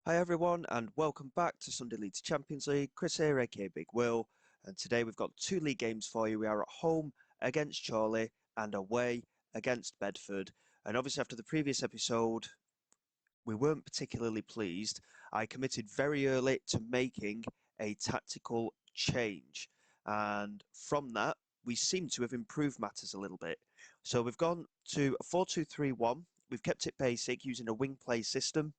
Hi everyone, and welcome back to Sunday League Champions League. Chris here, aka Big Will, and today we've got two league games for you. We are at home against Chorley and away against Bedford. And obviously, after the previous episode, we weren't particularly pleased. I committed very early to making a tactical change, and from that, we seem to have improved matters a little bit. So we've gone to a 4-2-3-1. We've kept it basic using a wing play system.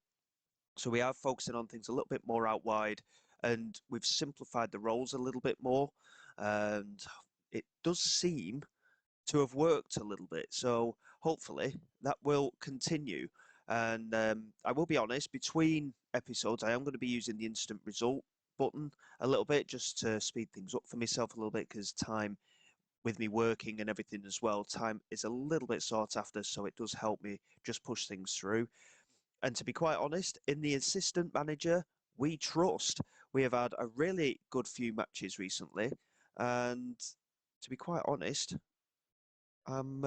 So we are focusing on things a little bit more out wide, and we've simplified the roles a little bit more. And it does seem to have worked a little bit. So hopefully that will continue. And I will be honest, between episodes, I am going to be using the instant result button a little bit just to speed things up for myself a little bit because time with me working and everything as well, time is a little bit sought after. So it does help me just push things through. And to be quite honest, in the assistant manager, we trust. We have had a really good few matches recently, and to be quite honest, I'm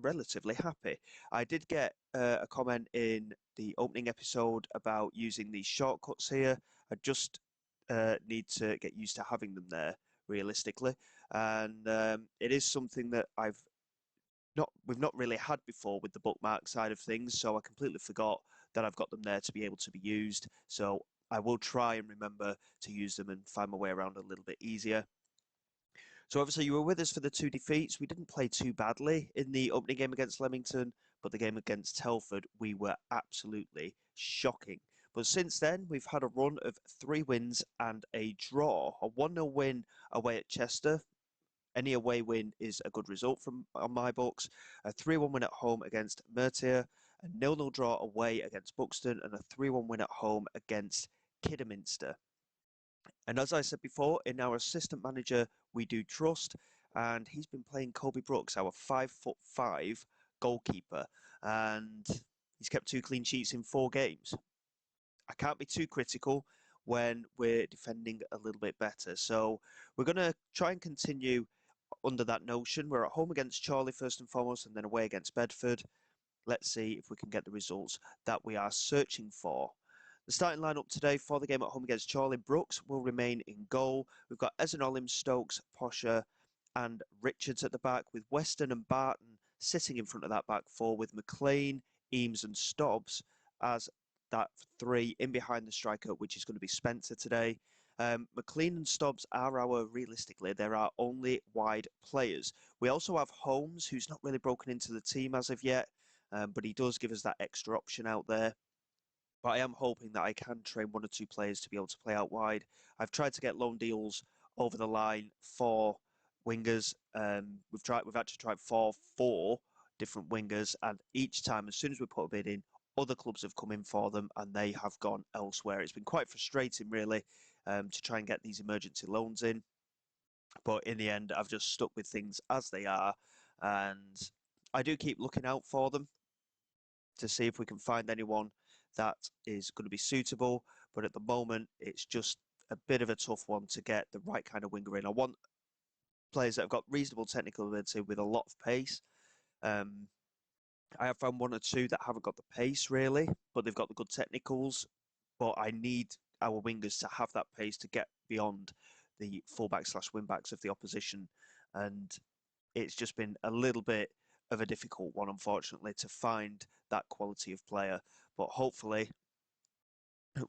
relatively happy. I did get a comment in the opening episode about using these shortcuts here. I just need to get used to having them there realistically, and it is something that we've not really had before with the bookmark side of things, so I completely forgot that I've got them there to be able to be used. So I will try and remember to use them and find my way around a little bit easier. So obviously you were with us for the two defeats. We didn't play too badly in the opening game against Leamington, but the game against Telford, we were absolutely shocking. But since then, we've had a run of 3 wins and a draw. A 1-0 win away at Chester, any away win is a good result from on my books. A 3-1 win at home against Mertier, a 0-0 draw away against Buxton, and a 3-1 win at home against Kidderminster. And as I said before, in our assistant manager, we do trust, and he's been playing Colby Brooks, our 5'5" goalkeeper, and he's kept 2 clean sheets in 4 games. I can't be too critical when we're defending a little bit better. So we're going to try and continue under that notion. We're at home against Chorley first and foremost, and then away against Bedford. Let's see if we can get the results that we are searching for. The starting lineup today for the game at home against Chorley: Brooks will remain in goal. We've got Ezen Stokes, Posher, and Richards at the back, with Weston and Barton sitting in front of that back four, with McLean, Eames, and Stobbs as that three in behind the striker, which is going to be Spencer today. McLean and Stobbs are realistically, there are only wide players. We also have Holmes, who's not really broken into the team as of yet, but he does give us that extra option out there. But I am hoping that I can train 1 or 2 players to be able to play out wide. I've tried to get loan deals over the line for wingers. We've actually tried four different wingers, and each time, as soon as we put a bid in, other clubs have come in for them, and they have gone elsewhere. It's been quite frustrating, really, to try and get these emergency loans in. But in the end, I've just stuck with things as they are, and I do keep looking out for them to see if we can find anyone that is going to be suitable. But at the moment, it's just a bit of a tough one to get the right kind of winger in. I want players that have got reasonable technical ability with a lot of pace. Um, I have found 1 or 2 that haven't got the pace really, but they've got the good technicals. But I need our wingers to have that pace to get beyond the fullback slash wingbacks of the opposition. And it's just been a little bit of a difficult one, unfortunately, to find that quality of player. But hopefully,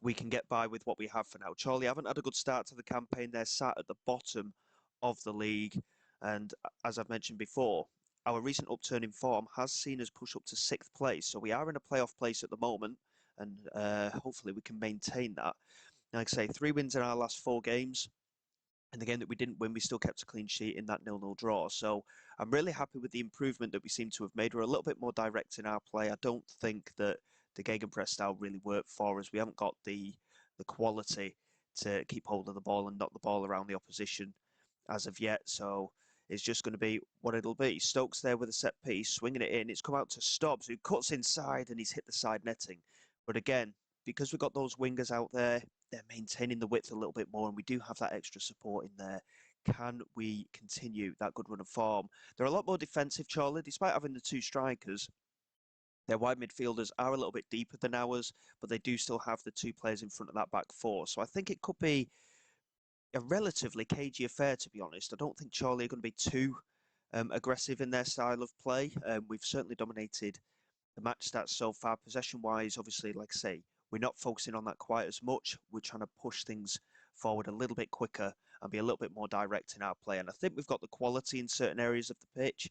we can get by with what we have for now. Chorley haven't had a good start to the campaign. They're sat at the bottom of the league. And as I've mentioned before, our recent upturn in form has seen us push up to 6th place. So we are in a playoff place at the moment. And hopefully we can maintain that. Like I say, 3 wins in our last 4 games. And the game that we didn't win, we still kept a clean sheet in that 0-0 draw. So I'm really happy with the improvement that we seem to have made. We're a little bit more direct in our play. I don't think that the gegenpress style really worked for us. We haven't got the quality to keep hold of the ball and knock the ball around the opposition as of yet. So it's just going to be what it'll be. Stokes there with a set piece, swinging it in. It's come out to Stobbs, who cuts inside and he's hit the side netting. But again, because we've got those wingers out there, they're maintaining the width a little bit more, and we do have that extra support in there. Can we continue that good run of form? They're a lot more defensive, Chorley, despite having the 2 strikers. Their wide midfielders are a little bit deeper than ours, but they do still have the two players in front of that back four. So I think it could be a relatively cagey affair, to be honest. I don't think Chorley are going to be too aggressive in their style of play. We've certainly dominated the match stats so far. Possession-wise, obviously, like I say, we're not focusing on that quite as much. We're trying to push things forward a little bit quicker and be a little bit more direct in our play. And I think we've got the quality in certain areas of the pitch.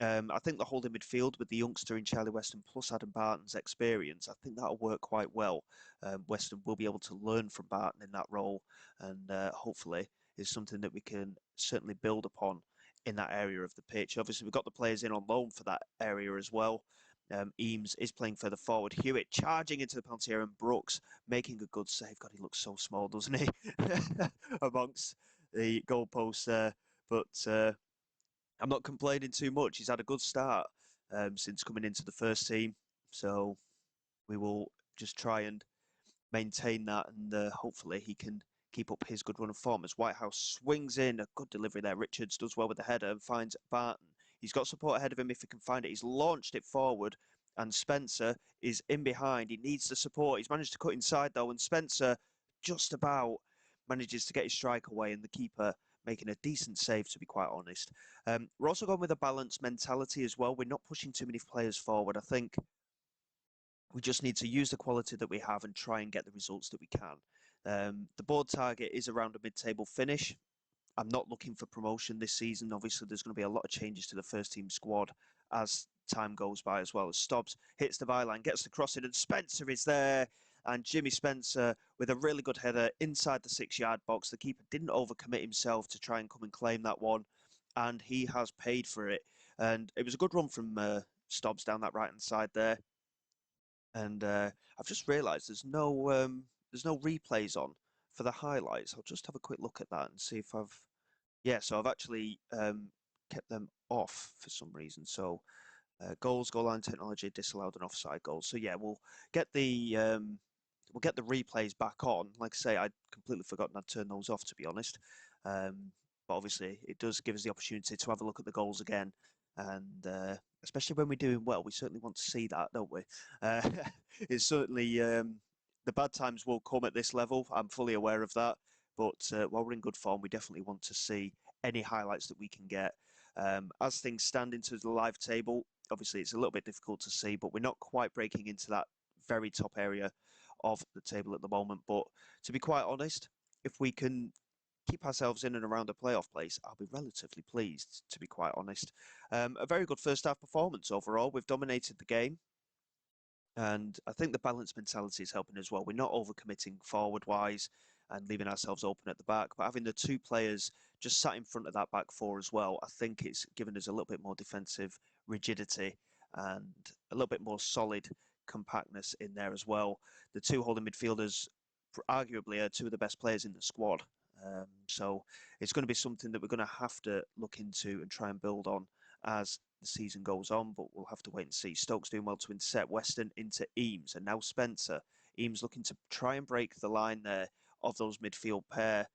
I think the holding midfield with the youngster in Charlie Weston plus Adam Barton's experience, I think that'll work quite well. Weston will be able to learn from Barton in that role, and hopefully is something that we can certainly build upon in that area of the pitch. Obviously, we've got the players in on loan for that area as well. Eames is playing further forward. Hewitt charging into the penalty area, and Brooks making a good save. God, he looks so small, doesn't he? Amongst the goalposts there. But I'm not complaining too much. He's had a good start since coming into the first team. So we will just try and maintain that, and hopefully he can keep up his good run of form. As Whitehouse swings in, a good delivery there. Richards does well with the header and finds Barton. He's got support ahead of him if he can find it. He's launched it forward, and Spencer is in behind. He needs the support. He's managed to cut inside though, and Spencer just about manages to get his strike away, and the keeper making a decent save, to be quite honest. We're also going with a balanced mentality as well. We're not pushing too many players forward. I think we just need to use the quality that we have and try and get the results that we can. The board target is around a mid-table finish. I'm not looking for promotion this season. Obviously, there's going to be a lot of changes to the first team squad as time goes by, as well as Stobbs hits the byline, gets the crossing, and Spencer is there. And Jimmy Spencer with a really good header inside the 6-yard box. The keeper didn't overcommit himself to try and come and claim that one, and he has paid for it. And it was a good run from Stobbs down that right hand side there. And I've just realised there's no replays on for the highlights. I'll just have a quick look at that and see if I've yeah. So I've actually kept them off for some reason. So goals, goal line technology disallowed an offside goal. So yeah, we'll get the replays back on. Like I say, I'd completely forgotten I'd turn those off, to be honest. But obviously, it does give us the opportunity to have a look at the goals again, and especially when we're doing well, we certainly want to see that, don't we? Uh, it's certainly the bad times will come at this level. I'm fully aware of that. But while we're in good form, we definitely want to see any highlights that we can get. As things stand into the live table, obviously it's a little bit difficult to see, but we're not quite breaking into that very top area of the table at the moment. But to be quite honest, if we can keep ourselves in and around a playoff place, I'll be relatively pleased, to be quite honest. A very good first half performance overall. We've dominated the game. And I think the balanced mentality is helping as well. We're not overcommitting forward wise and leaving ourselves open at the back, but having the two players just sat in front of that back four as well, I think it's given us a little bit more defensive rigidity and a little bit more solid compactness in there as well. The two holding midfielders arguably are two of the best players in the squad. So it's going to be something that we're going to have to look into and try and build on as the season goes on, but we'll have to wait and see. Stokes doing well to intercept Weston into Eames, and now Spencer. Eames looking to try and break the line there of those midfield pair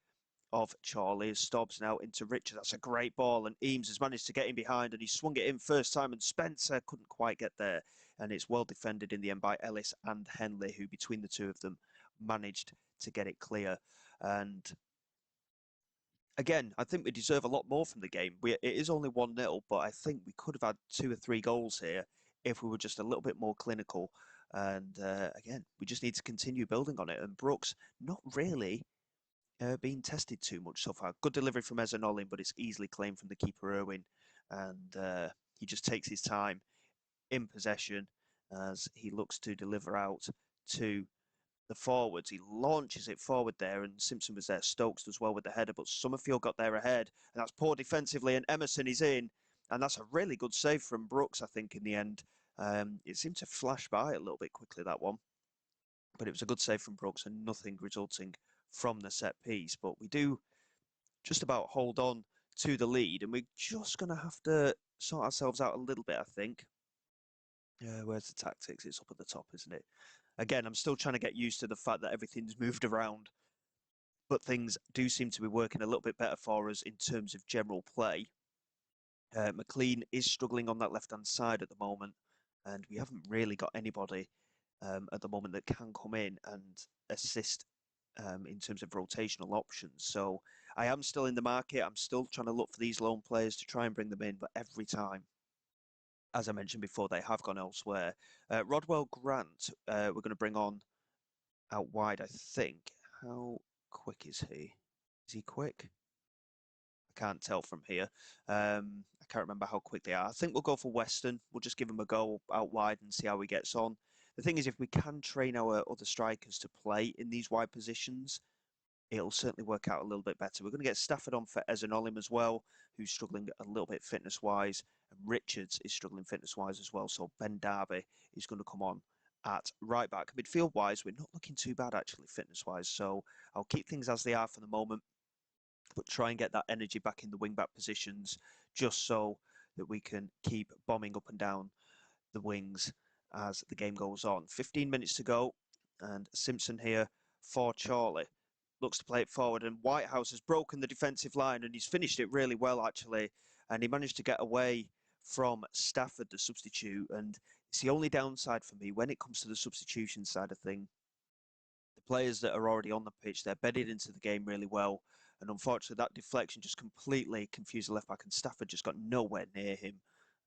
of Chorley. Stobbs now into Richard. That's a great ball, and Eames has managed to get in behind, and he swung it in first time, and Spencer couldn't quite get there. And it's well defended in the end by Ellis and Henley, who between the two of them managed to get it clear. And again, I think we deserve a lot more from the game. It is only 1-0, but I think we could have had 2 or 3 goals here if we were just a little bit more clinical. And again, we just need to continue building on it. And Brooks, not really being tested too much so far. Good delivery from Ezenolin, but it's easily claimed from the keeper, Irwin. And he just takes his time in possession as he looks to deliver out to the forwards. He launches it forward there, and Simpson was there. Stokes does well with the header, but Summerfield got there ahead, and that's poor defensively, and Emerson is in, and that's a really good save from Brooks, I think, in the end. It seemed to flash by a little bit quickly, that one, but it was a good save from Brooks, and nothing resulting from the set piece. But we do just about hold on to the lead, and we're just going to have to sort ourselves out a little bit, I think. Where's the tactics? It's up at the top, isn't it? Again, I'm still trying to get used to the fact that everything's moved around, but things do seem to be working a little bit better for us in terms of general play. McLean is struggling on that left-hand side at the moment, and we haven't really got anybody at the moment that can come in and assist in terms of rotational options. So I am still in the market. I'm still trying to look for these loan players to try and bring them in, but every time, as I mentioned before, they have gone elsewhere. Rodwell Grant, we're going to bring on out wide, I think. How quick is he? Is he quick? I can't tell from here. I can't remember how quick they are. I think we'll go for Weston. We'll just give him a go out wide and see how he gets on. The thing is, if we can train our other strikers to play in these wide positions, it'll certainly work out a little bit better. We're going to get Stafford on for Ezanolim as well, who's struggling a little bit fitness-wise. And Richards is struggling fitness-wise as well. So Ben Darby is going to come on at right back. Midfield-wise, we're not looking too bad, actually, fitness-wise. So I'll keep things as they are for the moment, but try and get that energy back in the wing-back positions just so that we can keep bombing up and down the wings as the game goes on. 15 minutes to go, and Simpson here for Chorley. Looks to play it forward, and Whitehouse has broken the defensive line, and he's finished it really well, actually. And he managed to get away from Stafford, the substitute. And it's the only downside for me when it comes to the substitution side of things. The players that are already on the pitch, they're bedded into the game really well. And unfortunately, that deflection just completely confused the left back, and Stafford just got nowhere near him.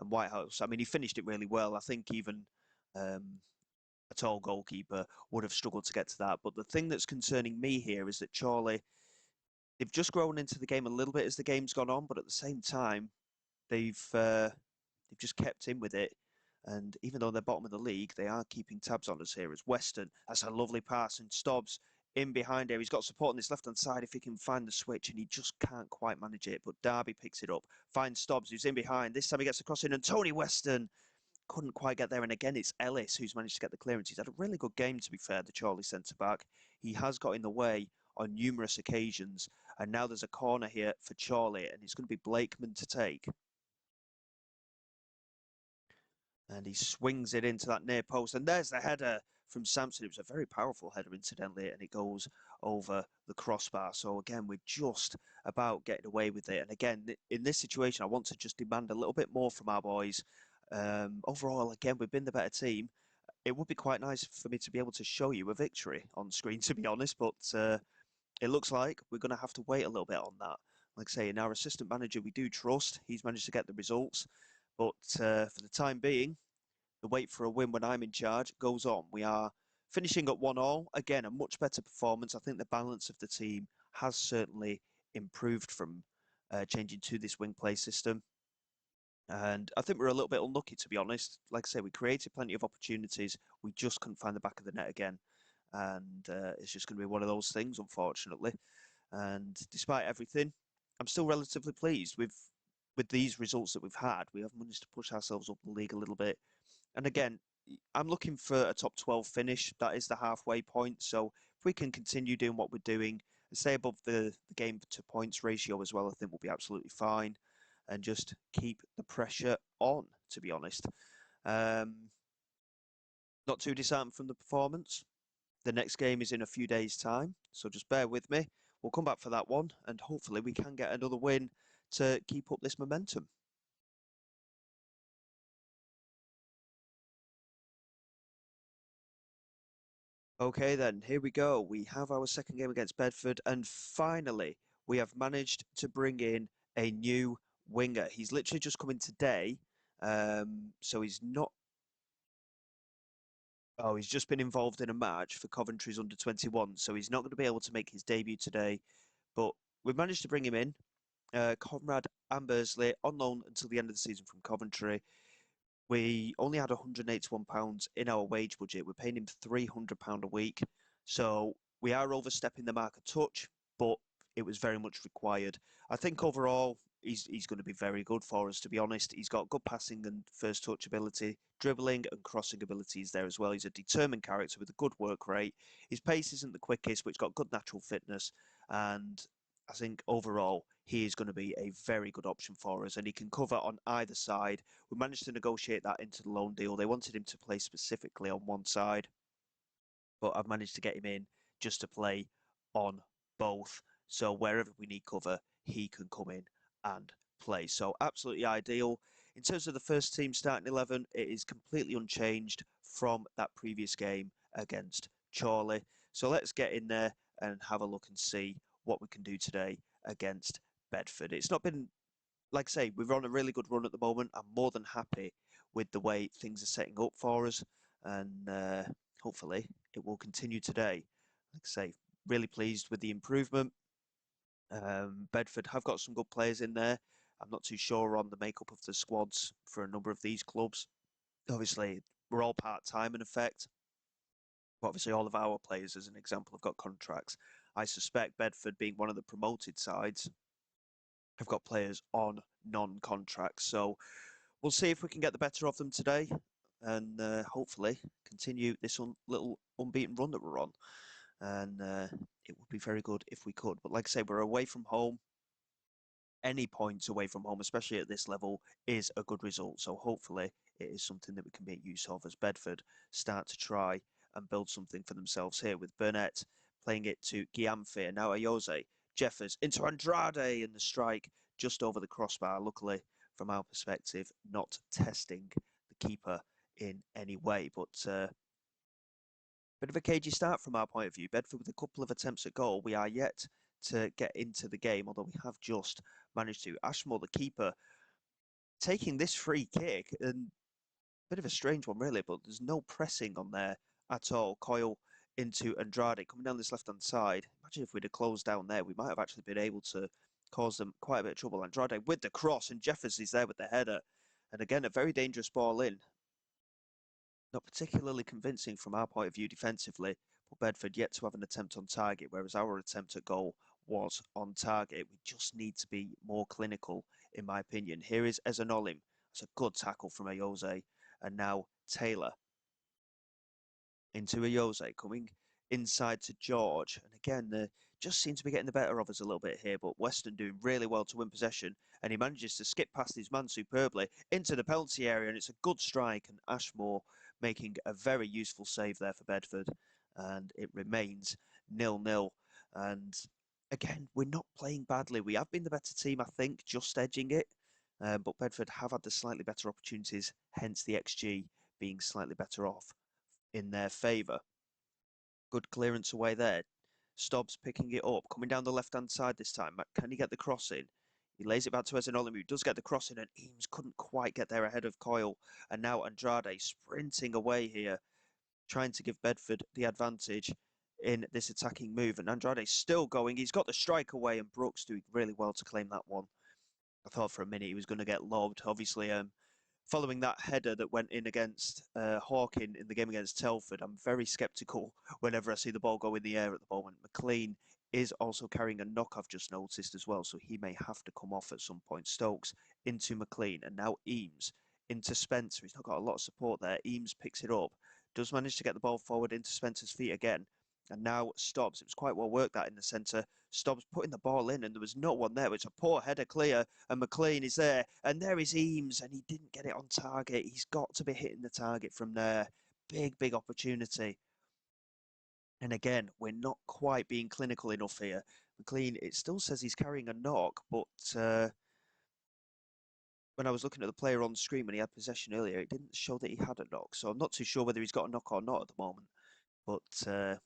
And Whitehouse, I mean, he finished it really well. I think even a tall goalkeeper would have struggled to get to that. But the thing that's concerning me here is that Chorley, they've just grown into the game a little bit as the game's gone on, but at the same time, they've just kept in with it. And even though they're bottom of the league, they are keeping tabs on us here. As Weston, that's a lovely pass, and Stobbs in behind here. He's got support on this left-hand side if he can find the switch, and he just can't quite manage it. But Darby picks it up, finds Stobbs, who's in behind. This time he gets across in, and Tony Weston couldn't quite get there. And again, it's Ellis who's managed to get the clearance. He's had a really good game, to be fair, the Chorley centre-back. He has got in the way on numerous occasions. And now there's a corner here for Chorley, and it's going to be Blakeman to take. And he swings it into that near post. And there's the header from Sampson. It was a very powerful header, incidentally, and it goes over the crossbar. So again, we're just about getting away with it. And again, in this situation, I want to just demand a little bit more from our boys. Overall, again, we've been the better team. It would be quite nice for me to be able to show you a victory on screen, to be honest, but it looks like we're going to have to wait a little bit on that. Like I say, in our assistant manager, we do trust. He's managed to get the results. But for the time being, the wait for a win when I'm in charge goes on. We are finishing at 1-1. Again, a much better performance. I think the balance of the team has certainly improved from changing to this wing play system. And I think we're a little bit unlucky, to be honest. Like I say, we created plenty of opportunities. We just couldn't find the back of the net again. And it's just going to be one of those things, unfortunately. And despite everything, I'm still relatively pleased with these results that we've had. We have managed to push ourselves up the league a little bit. And again, I'm looking for a top 12 finish. That is the halfway point. So if we can continue doing what we're doing and stay above the game to points ratio as well, I think we'll be absolutely fine. And just keep the pressure on, to be honest. Not too disheartened from the performance. The next game is in a few days' time, so just bear with me. We'll come back for that one, and hopefully we can get another win to keep up this momentum. Okay then, here we go. We have our second game against Bedford, and finally we have managed to bring in a new winger. He's literally just come in today, so he's not. Oh, he's just been involved in a match for Coventry's under-21, so he's not going to be able to make his debut today. But we've managed to bring him in. Conrad Ambersley on loan until the end of the season from Coventry. We only had £181 in our wage budget. We're paying him £300 a week. So we are overstepping the mark a touch, but it was very much required. I think overall, he's going to be very good for us, to be honest. He's got good passing and first touch ability, dribbling and crossing abilities there as well. He's a determined character with a good work rate. His pace isn't the quickest, but he's got good natural fitness. And I think overall, he is going to be a very good option for us, and he can cover on either side. We managed to negotiate that into the loan deal. They wanted him to play specifically on one side, but I've managed to get him in just to play on both. So wherever we need cover, he can come in and play. So absolutely ideal. In terms of the first team starting 11, it is completely unchanged from that previous game against Chorley. So let's get in there and have a look and see what we can do today against Bedford. It's not been, like I say, we're on a really good run at the moment. I'm more than happy with the way things are setting up for us, and hopefully it will continue today. Like I say, really pleased with the improvement. Bedford have got some good players in there. I'm not too sure on the makeup of the squads for a number of these clubs. Obviously, we're all part-time in effect. But obviously, all of our players, as an example, have got contracts. I suspect Bedford, being one of the promoted sides, have got players on non-contracts. So we'll see if we can get the better of them today and hopefully continue this little unbeaten run that we're on. And it would be very good if we could. But like I say, we're away from home. Any points away from home, especially at this level, is a good result. So hopefully it is something that we can make use of as Bedford start to try and build something for themselves here, with Burnett playing it to Giamfi and now Ayose. Jeffers into Andrade, and the strike just over the crossbar. Luckily, from our perspective, not testing the keeper in any way. But bit of a cagey start from our point of view. Bedford with a couple of attempts at goal. We are yet to get into the game, although we have just managed to. Ashmore, the keeper, taking this free kick, and a bit of a strange one, really, but there's no pressing on there at all. Coyle into Andrade, coming down this left-hand side. Imagine if we'd have closed down there, we might have actually been able to cause them quite a bit of trouble. Andrade with the cross, and Jeffers is there with the header. And again, a very dangerous ball in. Not particularly convincing from our point of view defensively, but Bedford yet to have an attempt on target, whereas our attempt at goal was on target. We just need to be more clinical, in my opinion. Here is Ezanolim. It's a good tackle from Ayose. And now Taylor into Ayose, coming inside to George. And again, just seems to be getting the better of us a little bit here, but Weston doing really well to win possession. And he manages to skip past his man superbly into the penalty area, and it's a good strike. And Ashmore making a very useful save there for Bedford. And it remains 0-0. And again, we're not playing badly. We have been the better team, I think, just edging it. But Bedford have had the slightly better opportunities, hence the XG being slightly better off in their favour. Good clearance away there. Stobbs picking it up, coming down the left-hand side this time. Can he get the cross in? He lays it back to Ezanolim, who does get the cross in, and Eames couldn't quite get there ahead of Coyle. And now Andrade sprinting away here, trying to give Bedford the advantage in this attacking move. And Andrade's still going. He's got the strike away, and Brooks doing really well to claim that one. I thought for a minute he was going to get lobbed. Obviously, following that header that went in against Hawkin in the game against Telford, I'm very sceptical whenever I see the ball go in the air at the moment. McLean is also carrying a knock, I've just noticed as well, so he may have to come off at some point. Stokes into McLean, and now Eames into Spencer. He's not got a lot of support there. Eames picks it up, does manage to get the ball forward into Spencer's feet again, and now Stobbs. It was quite well worked that in the centre. Stobbs putting the ball in, and there was no one there. It's a poor header clear, and McLean is there, and there is Eames, and he didn't get it on target. He's got to be hitting the target from there. Big opportunity. And again, we're not quite being clinical enough here. McLean, it still says he's carrying a knock, but when I was looking at the player on screen when he had possession earlier, it didn't show that he had a knock. So I'm not too sure whether he's got a knock or not at the moment. But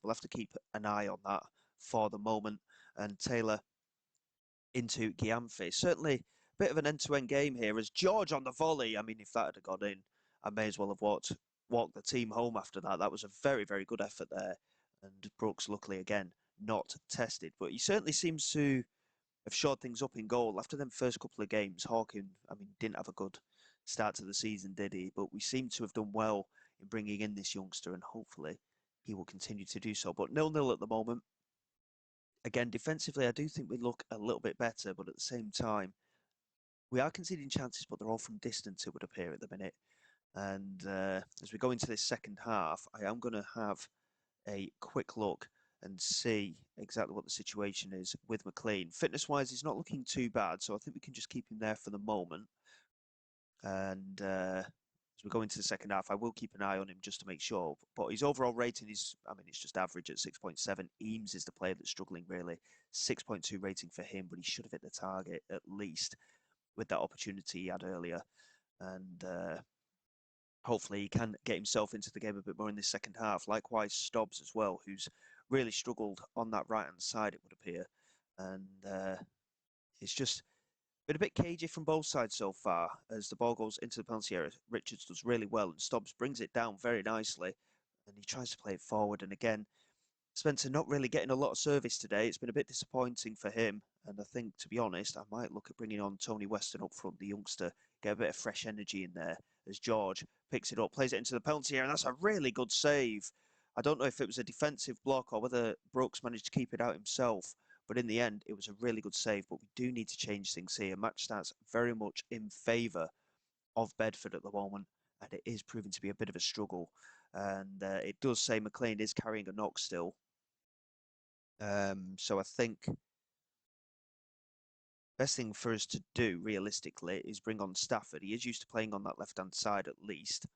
we'll have to keep an eye on that for the moment. And Taylor into Giamfi. Certainly a bit of an end-to-end game here as George on the volley. I mean, if that had gone in, I may as well have walked the team home after that. That was a very good effort there. And Brooks, luckily, again, not tested. But he certainly seems to have shored things up in goal. After them first couple of games, Hawkin, I mean, didn't have a good start to the season, did he? But we seem to have done well in bringing in this youngster, and hopefully he will continue to do so. But 0-0 at the moment. Again, defensively, I do think we look a little bit better, but at the same time, we are conceding chances, but they're all from distance, it would appear, at the minute. And as we go into this second half, I am going to have a quick look and see exactly what the situation is with McLean. Fitness-wise, he's not looking too bad, so I think we can just keep him there for the moment. And as we go into the second half, I will keep an eye on him just to make sure. But his overall rating is, I mean, it's just average at 6.7. Eames is the player that's struggling, really. 6.2 rating for him, but he should have hit the target at least with that opportunity he had earlier. and hopefully he can get himself into the game a bit more in the second half. Likewise, Stobbs as well, who's really struggled on that right-hand side, it would appear. And it's just been a bit cagey from both sides so far as the ball goes into the penalty area. Richards does really well and Stobbs brings it down very nicely and he tries to play it forward. And again, Spencer not really getting a lot of service today. It's been a bit disappointing for him. And I think, to be honest, I might look at bringing on Tony Weston up front, the youngster, get a bit of fresh energy in there as George picks it up, plays it into the penalty area, and that's a really good save. I don't know if it was a defensive block or whether Brooks managed to keep it out himself, but in the end, it was a really good save. But we do need to change things here. Match stats very much in favour of Bedford at the moment, and it is proving to be a bit of a struggle. And it does say McLean is carrying a knock still. So I think best thing for us to do realistically is bring on Stafford. He is used to playing on that left-hand side at least.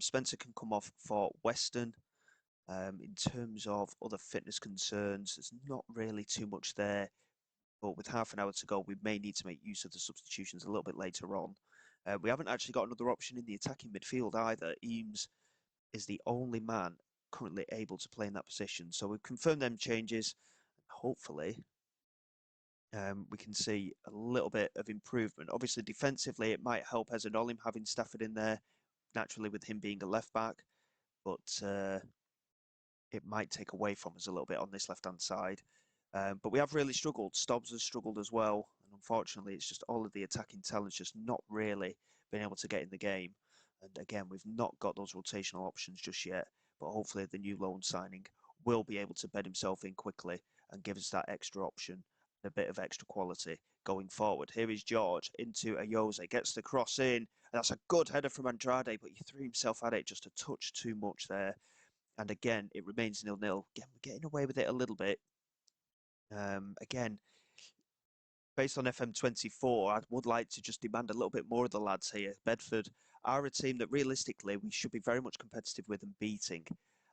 Spencer can come off for Weston. In terms of other fitness concerns, there's not really too much there. But with half an hour to go, we may need to make use of the substitutions a little bit later on. We haven't actually got another option in the attacking midfield either. Eames is the only man currently able to play in that position. So we've confirmed them changes. Hopefully, we can see a little bit of improvement. Obviously, defensively, it might help as an Olim having Stafford in there, naturally with him being a left back, but it might take away from us a little bit on this left-hand side. But we have really struggled. Stobbs has struggled as well. And unfortunately, it's just all of the attacking talent's just not really been able to get in the game. And again, we've not got those rotational options just yet. But hopefully the new loan signing will be able to bed himself in quickly and give us that extra option, a bit of extra quality going forward. Here is George into Ayose, gets the cross in. And that's a good header from Andrade, but he threw himself at it just a touch too much there. And again, it remains 0-0. Again, we're getting away with it a little bit. Again, based on FM24, I would like to just demand a little bit more of the lads here. Bedford are a team that realistically we should be very much competitive with and beating.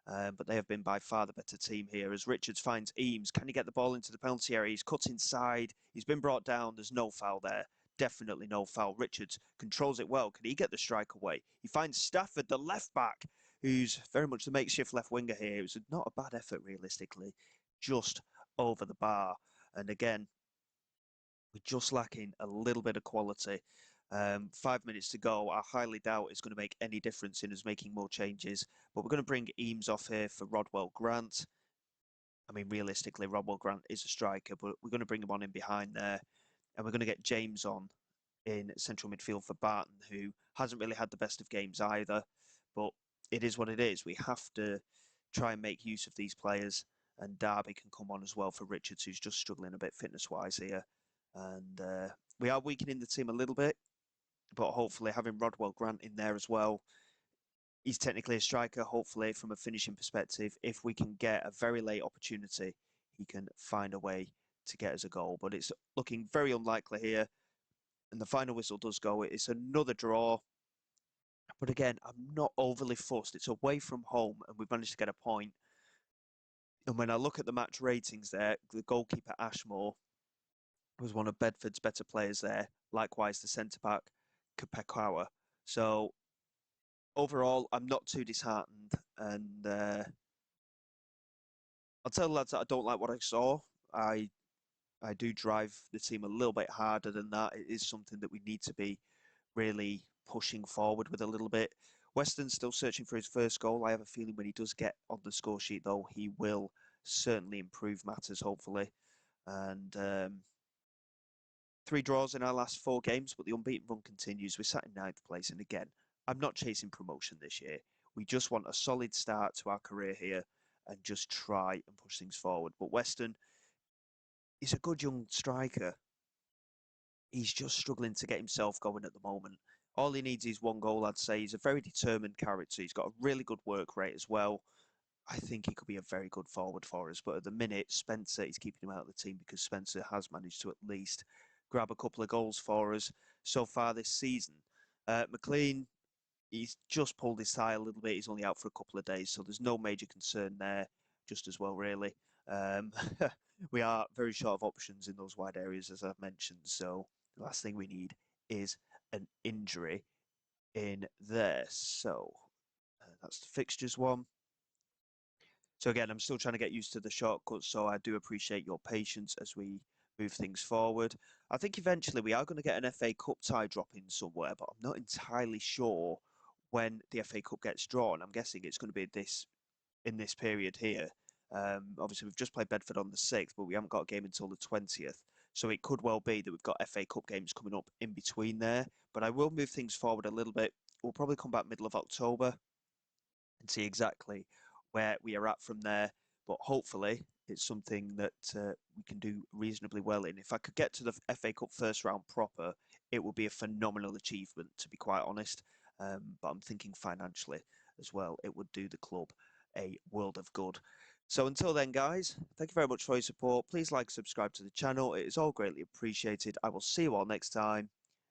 But they have been by far the better team here as Richards finds Eames. Can he get the ball into the penalty area? He's cut inside. He's been brought down. There's no foul there. Definitely no foul. Richards controls it well. Can he get the strike away? He finds Stafford, the left back, who's very much the makeshift left winger here. It was not a bad effort, realistically, just over the bar. And again, we're just lacking a little bit of quality. 5 minutes to go. I highly doubt it's going to make any difference in us making more changes. But we're going to bring Eames off here for Rodwell Grant. I mean, realistically, Rodwell Grant is a striker, but we're going to bring him on in behind there. And we're going to get James on in central midfield for Barton, who hasn't really had the best of games either. But it is what it is. We have to try and make use of these players. And Darby can come on as well for Richards, who's just struggling a bit fitness-wise here. And we are weakening the team a little bit, but hopefully having Rodwell Grant in there as well. He's technically a striker, hopefully from a finishing perspective. If we can get a very late opportunity, he can find a way to get us a goal. But it's looking very unlikely here. And the final whistle does go. It's another draw. But again, I'm not overly fussed. It's away from home and we've managed to get a point. And when I look at the match ratings there, the goalkeeper Ashmore was one of Bedford's better players there. Likewise, the centre-back Kapekawa. So overall, I'm not too disheartened. And I'll tell the lads that I don't like what I saw. I do drive the team a little bit harder than that. It is something that we need to be really pushing forward with a little bit. Weston's still searching for his first goal. I have a feeling when he does get on the score sheet, though, he will certainly improve matters, hopefully. And 3 draws in our last 4 games, but the unbeaten run continues. We're sat in 9th place. And again, I'm not chasing promotion this year. We just want a solid start to our career here and just try and push things forward. But Weston is a good young striker. He's just struggling to get himself going at the moment. All he needs is 1 goal, I'd say. He's a very determined character. He's got a really good work rate as well. I think he could be a very good forward for us. But at the minute, Spencer is keeping him out of the team because Spencer has managed to at least grab a couple of goals for us so far this season. McLean, he's just pulled his thigh a little bit. He's only out for a couple of days, so there's no major concern there, just as well, really. We are very short of options in those wide areas, as I've mentioned. So the last thing we need is an injury in there. So that's the fixtures one. So again, I'm still trying to get used to the shortcuts, so I do appreciate your patience as we move things forward. I think eventually we are going to get an FA Cup tie drop in somewhere, but I'm not entirely sure when the FA Cup gets drawn. I'm guessing it's going to be this in this period here. Obviously, we've just played Bedford on the 6th, but we haven't got a game until the 20th. So it could well be that we've got FA Cup games coming up in between there. But I will move things forward a little bit. We'll probably come back middle of October and see exactly where we are at from there. But hopefully, it's something that we can do reasonably well in. If I could get to the FA Cup first round proper, it would be a phenomenal achievement, to be quite honest. But I'm thinking financially as well, it would do the club a world of good. So until then, guys, thank you very much for your support. Please like, subscribe to the channel. It is all greatly appreciated. I will see you all next time.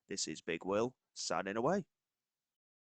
This is Big Will, signing away.